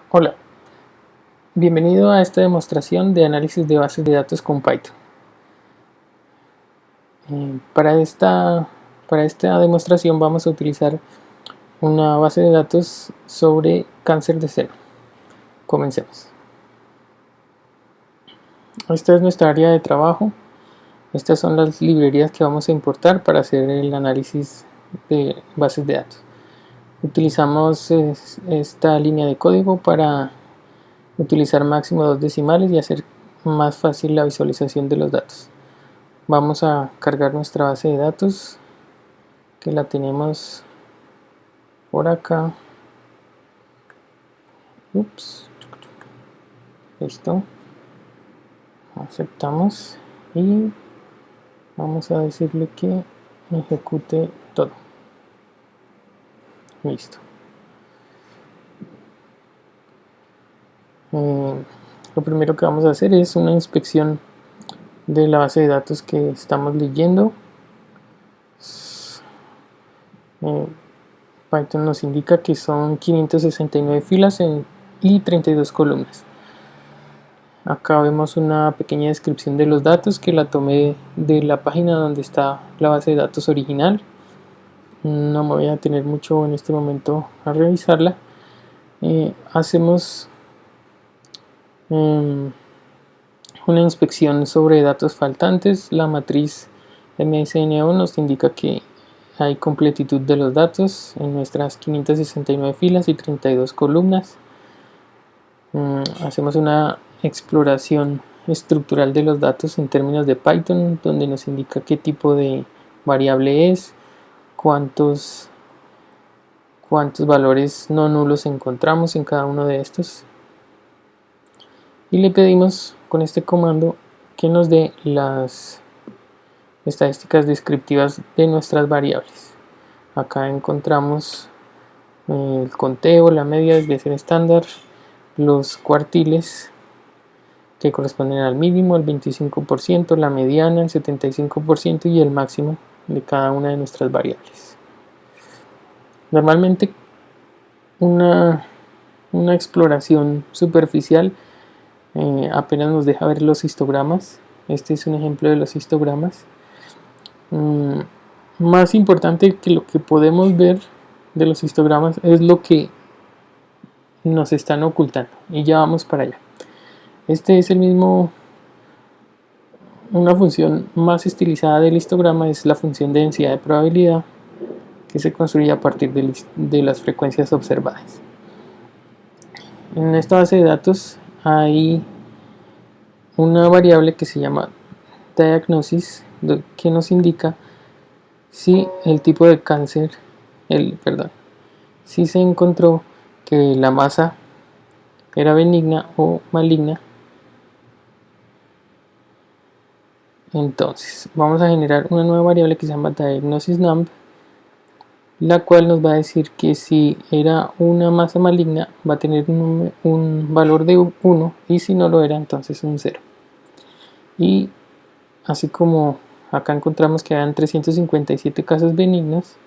Hola, bienvenido a esta demostración de análisis de bases de datos con Python. Para esta demostración vamos a utilizar una base de datos sobre cáncer de seno. Comencemos. Esta es nuestra área de trabajo. Estas son las librerías que vamos a importar para hacer el análisis de bases de datos. Utilizamos esta línea de código para utilizar máximo 2 decimales y hacer más fácil la visualización de los datos. Vamos a cargar nuestra base de datos, que la tenemos por acá. Listo. Aceptamos y vamos a decirle que ejecute todo. Listo. Lo primero que vamos a hacer es una inspección de la base de datos que estamos leyendo. Python nos indica que son 569 filas y 32 columnas. Acá vemos una pequeña descripción de los datos que la tomé de la página donde está la base de datos original. No me voy a detener mucho en este momento a revisarla. Hacemos una inspección sobre datos faltantes. La matriz MSNO nos indica que hay completitud de los datos en nuestras 569 filas y 32 columnas. Hacemos una exploración estructural de los datos en términos de Python, donde nos indica qué tipo de variable es, cuántos valores no nulos encontramos en cada uno de estos, y le pedimos con este comando que nos dé las estadísticas descriptivas de nuestras variables. Acá encontramos el conteo, la media, desviación estándar, los cuartiles que corresponden al mínimo, el 25%, la mediana, el 75% y el máximo de cada una de nuestras variables. Normalmente una exploración superficial apenas nos deja ver los histogramas. Este es un ejemplo de los histogramas. Más importante que lo que podemos ver de los histogramas es lo que nos están ocultando, y ya vamos para allá. Este es una función más estilizada del histograma, es la función de densidad de probabilidad, que se construye a partir de las frecuencias observadas. En esta base de datos hay una variable que se llama diagnosis, que nos indica si el tipo de cáncer, si se encontró que la masa era benigna o maligna. Entonces vamos a generar una nueva variable que se llama diagnosisNumB, la cual nos va a decir que si era una masa maligna va a tener un valor de 1, y si no lo era, entonces un 0. Y así como acá encontramos que eran 357 casos benignos,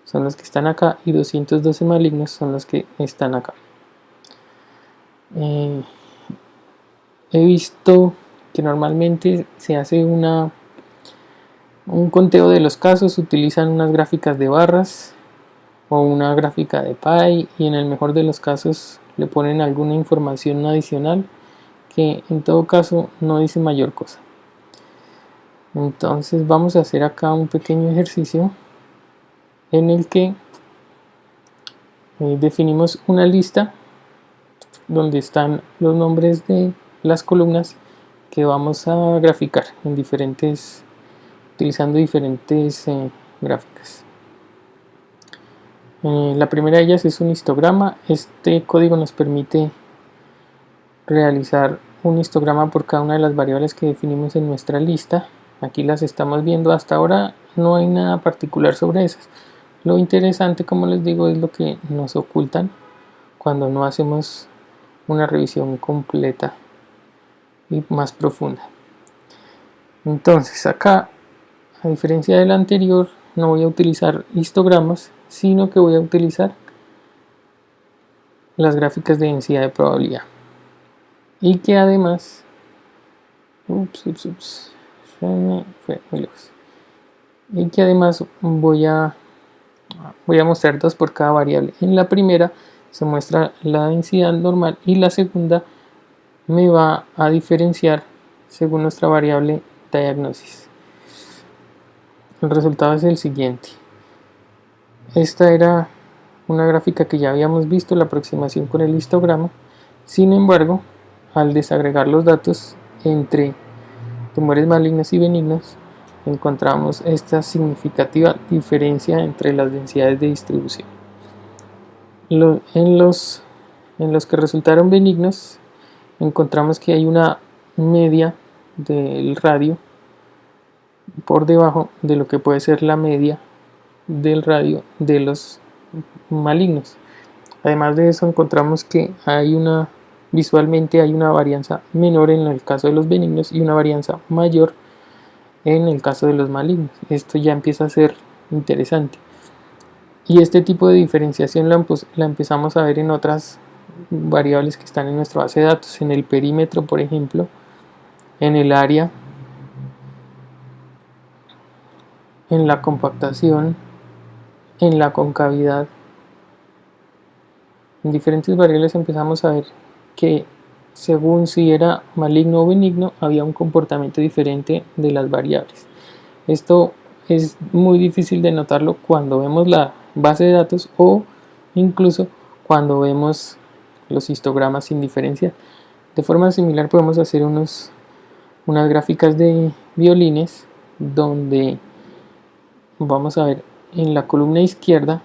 son los que están acá, y 212 malignos son los que están acá. He visto que normalmente se hace un conteo de los casos, utilizan unas gráficas de barras o una gráfica de pie, y en el mejor de los casos le ponen alguna información adicional que en todo caso no dice mayor cosa. Entonces vamos a hacer acá un pequeño ejercicio en el que definimos una lista donde están los nombres de las columnas que vamos a graficar utilizando diferentes gráficas. La primera de ellas es un histograma. Este código nos permite realizar un histograma por cada una de las variables que definimos en nuestra lista. Aquí las estamos viendo. Hasta ahora no hay nada particular sobre esas. Lo interesante, como les digo, es lo que nos ocultan cuando no hacemos una revisión completa y más profunda. Entonces acá, a diferencia del anterior, no voy a utilizar histogramas, sino que voy a utilizar las gráficas de densidad de probabilidad. Y que además, se me fue muy lejos. Y que además voy a mostrar dos por cada variable. En la primera se muestra la densidad normal y la segunda me va a diferenciar según nuestra variable diagnosis. El resultado es el siguiente. Esta era una gráfica que ya habíamos visto, la aproximación con el histograma. Sin embargo, al desagregar los datos entre tumores malignos y benignos, encontramos esta significativa diferencia entre las densidades de distribución. En los que resultaron benignos, encontramos que hay una media del radio por debajo de lo que puede ser la media del radio de los malignos. Además de eso, encontramos que visualmente hay una varianza menor en el caso de los benignos y una varianza mayor en el caso de los malignos. Esto ya empieza a ser interesante. Y este tipo de diferenciación la empezamos a ver en otras variables que están en nuestra base de datos, en el perímetro, por ejemplo, en el área, en la compactación, en la concavidad. En diferentes variables empezamos a ver que según si era maligno o benigno había un comportamiento diferente de las variables. Esto es muy difícil de notarlo cuando vemos la base de datos o incluso cuando vemos los histogramas sin diferenciar. De forma similar podemos hacer unas gráficas de violines donde vamos a ver en la columna izquierda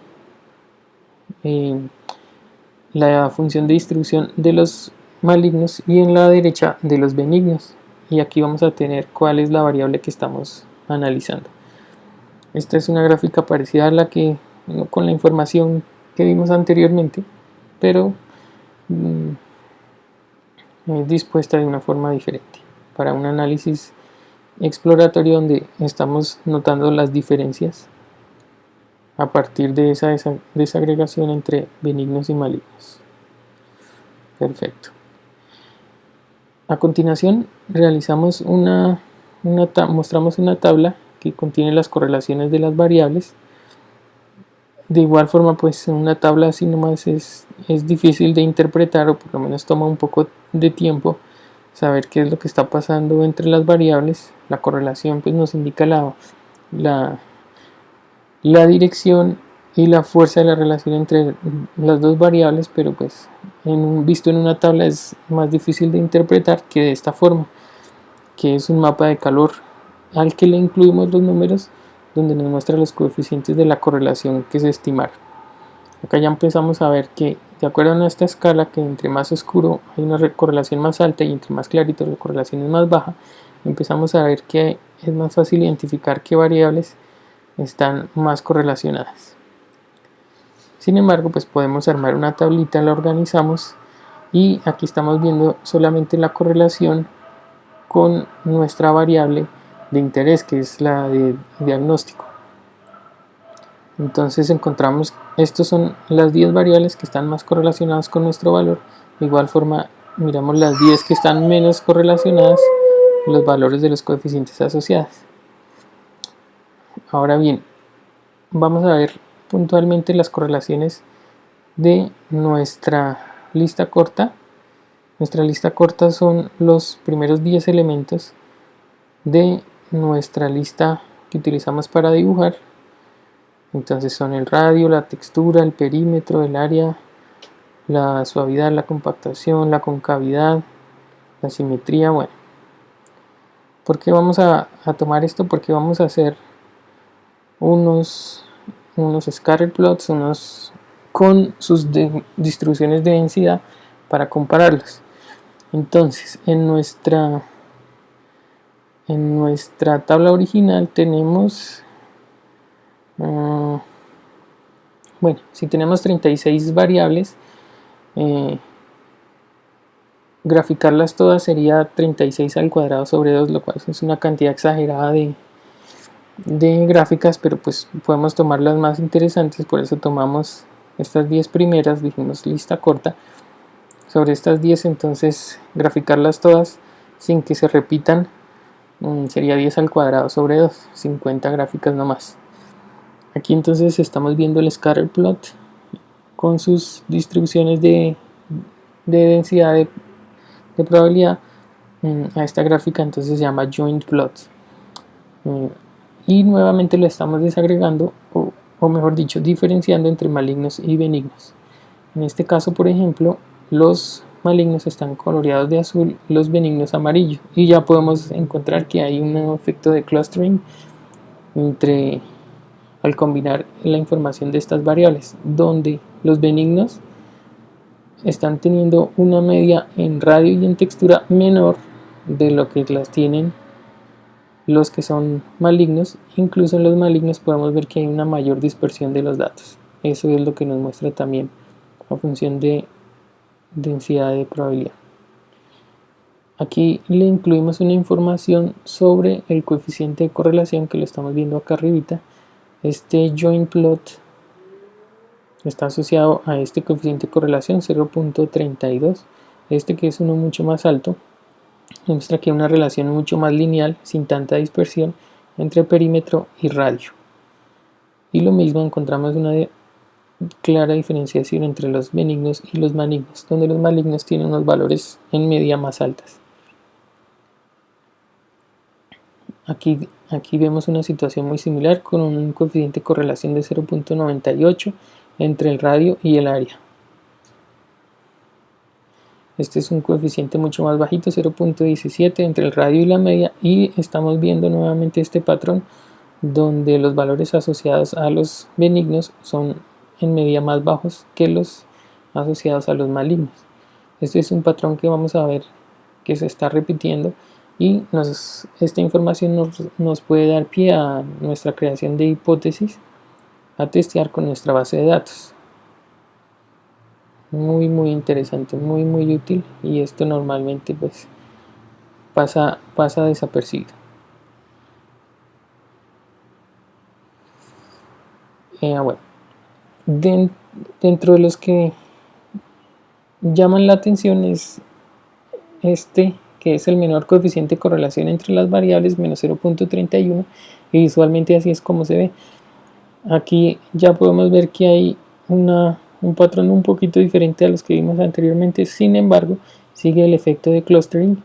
la función de distribución de los malignos y en la derecha de los benignos, y aquí vamos a tener cuál es la variable que estamos analizando. Esta es una gráfica parecida a la que con la información que vimos anteriormente, pero dispuesta de una forma diferente para un análisis exploratorio donde estamos notando las diferencias a partir de esa desagregación entre benignos y malignos. Perfecto. A continuación realizamos mostramos una tabla que contiene las correlaciones de las variables. De igual forma, pues una tabla así nomás es difícil de interpretar, o por lo menos toma un poco de tiempo saber qué es lo que está pasando entre las variables. La correlación pues nos indica la dirección y la fuerza de la relación entre las dos variables, pero pues visto en una tabla es más difícil de interpretar que de esta forma, que es un mapa de calor al que le incluimos los números donde nos muestra los coeficientes de la correlación que se estimaron. Acá ya empezamos a ver que de acuerdo a esta escala, que entre más oscuro hay una correlación más alta y entre más clarito la correlación es más baja, empezamos a ver que es más fácil identificar qué variables están más correlacionadas. Sin embargo, pues podemos armar una tablita, la organizamos y aquí estamos viendo solamente la correlación con nuestra variable de interés, que es la de diagnóstico. Entonces encontramos, estas son las 10 variables que están más correlacionadas con nuestro valor. De igual forma, miramos las 10 que están menos correlacionadas, los valores de los coeficientes asociados. Ahora bien, vamos a ver puntualmente las correlaciones de nuestra lista corta. Nuestra lista corta son los primeros 10 elementos de nuestra lista que utilizamos para dibujar. Entonces son el radio, la textura, el perímetro, el área, la suavidad, la compactación, la concavidad, la simetría. Bueno, ¿por qué vamos a tomar esto? Porque vamos a hacer unos scatter plots, con sus distribuciones de densidad para compararlos. Entonces, en nuestra tabla original tenemos, bueno, si tenemos 36 variables, graficarlas todas sería 36 al cuadrado sobre 2, lo cual es una cantidad exagerada de gráficas, pero pues podemos tomar las más interesantes, por eso tomamos estas 10 primeras, dijimos lista corta, sobre estas 10 entonces graficarlas todas sin que se repitan, sería 10 al cuadrado sobre 2, 50 gráficas nomás. Aquí entonces estamos viendo el scatter plot con sus distribuciones de densidad de probabilidad. A esta gráfica entonces se llama joint plot, y nuevamente lo estamos desagregando o mejor dicho diferenciando entre malignos y benignos. En este caso, por ejemplo, los malignos están coloreados de azul, los benignos amarillo, y ya podemos encontrar que hay un efecto de clustering entre al combinar la información de estas variables, donde los benignos están teniendo una media en radio y en textura menor de lo que las tienen los que son malignos. Incluso en los malignos podemos ver que hay una mayor dispersión de los datos. Eso es lo que nos muestra también la función de densidad de probabilidad. Aquí le incluimos una información sobre el coeficiente de correlación que lo estamos viendo acá arribita. Este joint plot está asociado a este coeficiente de correlación 0.32, este que es uno mucho más alto. Muestra que hay una relación mucho más lineal, sin tanta dispersión entre perímetro y radio. Y lo mismo encontramos una clara diferenciación entre los benignos y los malignos, donde los malignos tienen unos valores en media más altas. Aquí vemos una situación muy similar con un coeficiente de correlación de 0.98 entre el radio y el área. Este es un coeficiente mucho más bajito, 0.17 entre el radio y la media, y estamos viendo nuevamente este patrón donde los valores asociados a los benignos son en media más bajos que los asociados a los malignos. Este es un patrón que vamos a ver que se está repitiendo, y esta información nos puede dar pie a nuestra creación de hipótesis a testear con nuestra base de datos. Muy interesante, muy útil, y esto normalmente pues pasa desapercibido. Bueno, dentro de los que llaman la atención es este, que es el menor coeficiente de correlación entre las variables, menos 0.31, y visualmente así es como se ve. Aquí ya podemos ver que hay un patrón un poquito diferente a los que vimos anteriormente. Sin embargo, sigue el efecto de clustering,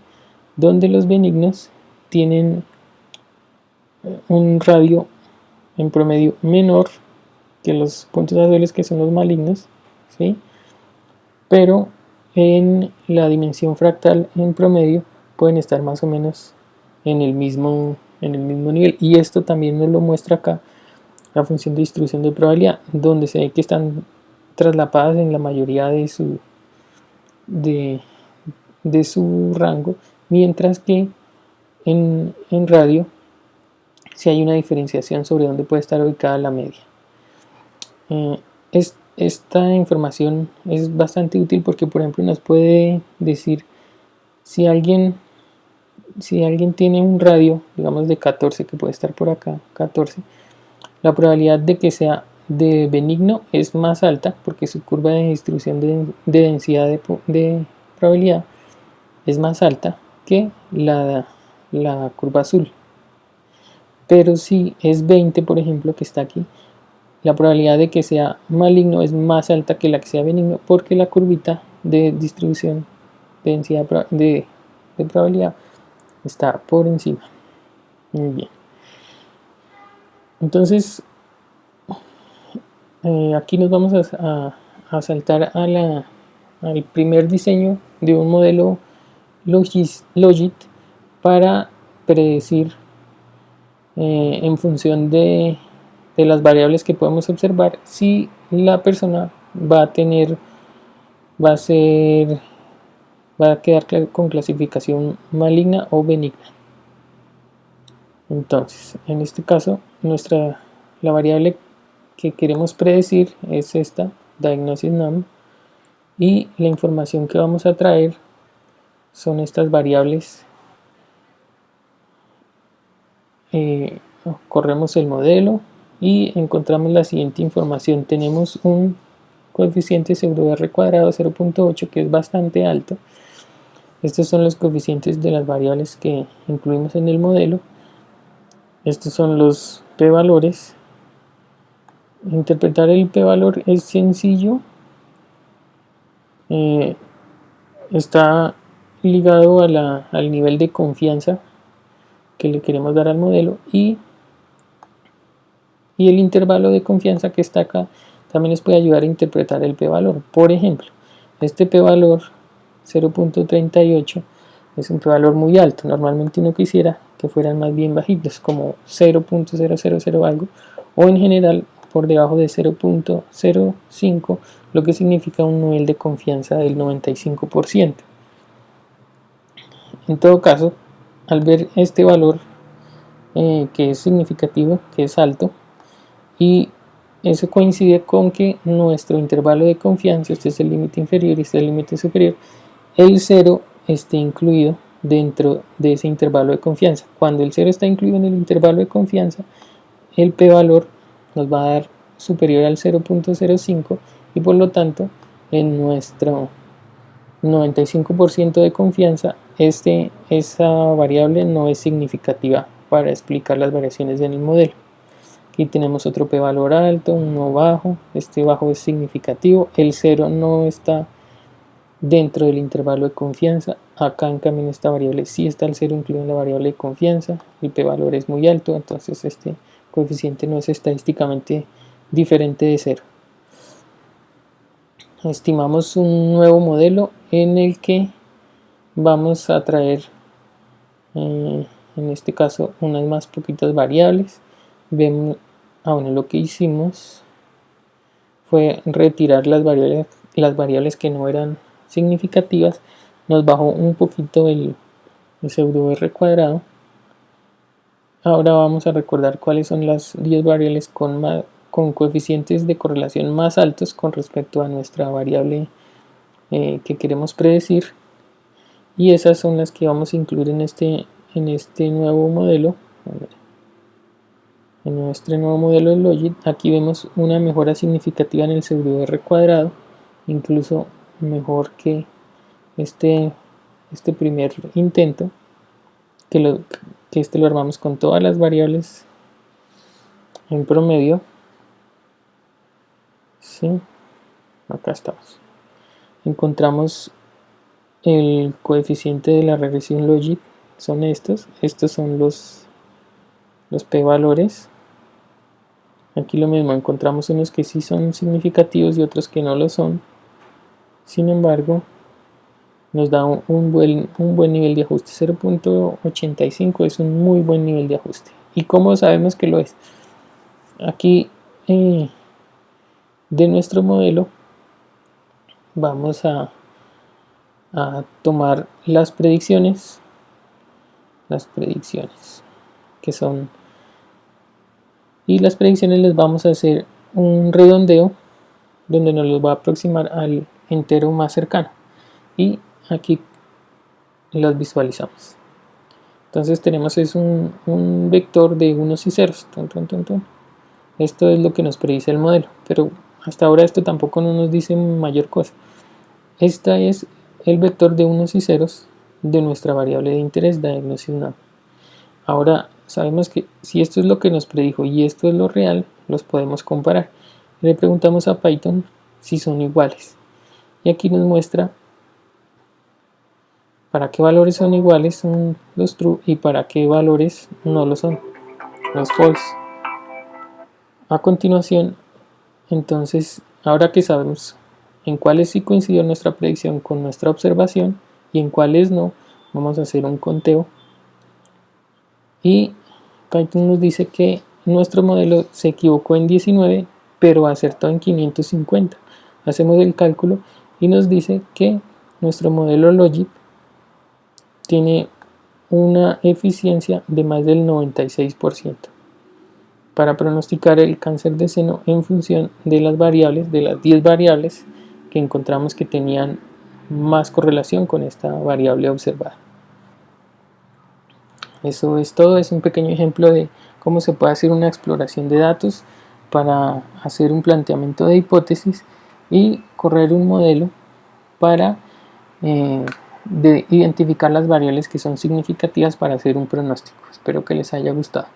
donde los benignos tienen un radio en promedio menor que los puntos azules, que son los malignos, ¿sí? Pero en la dimensión fractal en promedio pueden estar más o menos en el mismo nivel, y esto también nos lo muestra acá la función de distribución de probabilidad, donde se ve que están traslapadas en la mayoría de su rango, mientras que en radio si hay una diferenciación sobre dónde puede estar ubicada la media. Esta información es bastante útil porque, por ejemplo, nos puede decir si alguien tiene un radio, digamos de 14, que puede estar por acá, 14, la probabilidad de que sea de benigno es más alta porque su curva de distribución de densidad de probabilidad es más alta que la curva azul. Pero si es 20, por ejemplo, que está aquí, la probabilidad de que sea maligno es más alta que la que sea benigno, porque la curvita de distribución de densidad de probabilidad está por encima. Muy bien. Entonces, aquí nos vamos a saltar al primer diseño de un modelo Logit para predecir en función de las variables que podemos observar si la persona va a quedar con clasificación maligna o benigna. Entonces, en este caso, la variable que queremos predecir es esta, diagnosis num, y la información que vamos a traer son estas variables. Corremos el modelo y encontramos la siguiente información. Tenemos un coeficiente pseudo R cuadrado 0.8, que es bastante alto. Estos son los coeficientes de las variables que incluimos en el modelo. Estos son los p-valores. Interpretar el p-valor es sencillo. Está ligado al nivel de confianza que le queremos dar al modelo, y el intervalo de confianza que está acá también les puede ayudar a interpretar el p-valor. Por ejemplo, este p-valor 0.38 es un p-valor muy alto. Normalmente uno quisiera que fueran más bien bajitos, como 0.000 algo, o en general por debajo de 0.05, lo que significa un nivel de confianza del 95%. En todo caso, al ver este valor que es significativo, que es alto, y eso coincide con que nuestro intervalo de confianza, este es el límite inferior y este es el límite superior, el 0 esté incluido dentro de ese intervalo de confianza. Cuando el 0 está incluido en el intervalo de confianza, el p-valor nos va a dar superior al 0.05, y por lo tanto en nuestro 95% de confianza esa variable no es significativa para explicar las variaciones en el modelo. Aquí tenemos otro p-valor alto, uno bajo. Este bajo es significativo, el 0 no está dentro del intervalo de confianza. Acá en cambio en esta variable sí está el 0 incluido en la variable de confianza. El p-valor es muy alto, entonces este coeficiente no es estadísticamente diferente de 0. Estimamos un nuevo modelo en el que vamos a traer en este caso unas más poquitas variables. Vemos, bueno, lo que hicimos fue retirar las variables que no eran significativas. Nos bajó un poquito el pseudo R cuadrado. Ahora vamos a recordar cuáles son las 10 variables con coeficientes de correlación más altos con respecto a nuestra variable que queremos predecir, y esas son las que vamos a incluir en este nuevo modelo. En nuestro nuevo modelo de Logit, aquí vemos una mejora significativa en el pseudo R cuadrado, incluso mejor que este primer intento, que este lo armamos con todas las variables en promedio. ¿Sí? Acá estamos. Encontramos el coeficiente de la regresión Logit, son estos son los p-valores. Aquí lo mismo, encontramos unos que sí son significativos y otros que no lo son. Sin embargo, nos da un buen nivel de ajuste. 0.85 es un muy buen nivel de ajuste. ¿Y cómo sabemos que lo es? Aquí de nuestro modelo vamos a tomar las predicciones que son, y las predicciones les vamos a hacer un redondeo donde nos los va a aproximar al entero más cercano, y aquí las visualizamos. Entonces tenemos un vector de unos y ceros. Esto es lo que nos predice el modelo, pero hasta ahora esto tampoco no nos dice mayor cosa. Este es el vector de unos y ceros de nuestra variable de interés, diagnosis num. Ahora sabemos que si esto es lo que nos predijo y esto es lo real, los podemos comparar. Le preguntamos a Python si son iguales, y aquí nos muestra para qué valores son iguales, son los true, y para qué valores no lo son, los false. A continuación, entonces, ahora que sabemos en cuáles sí coincidió nuestra predicción con nuestra observación y en cuáles no, vamos a hacer un conteo, y Python nos dice que nuestro modelo se equivocó en 19 pero acertó en 550. Hacemos el cálculo y nos dice que nuestro modelo Logit tiene una eficiencia de más del 96% para pronosticar el cáncer de seno en función de las variables, de las 10 variables que encontramos que tenían más correlación con esta variable observada. Eso es todo, es un pequeño ejemplo de cómo se puede hacer una exploración de datos para hacer un planteamiento de hipótesis y correr un modelo para identificar las variables que son significativas para hacer un pronóstico. Espero que les haya gustado.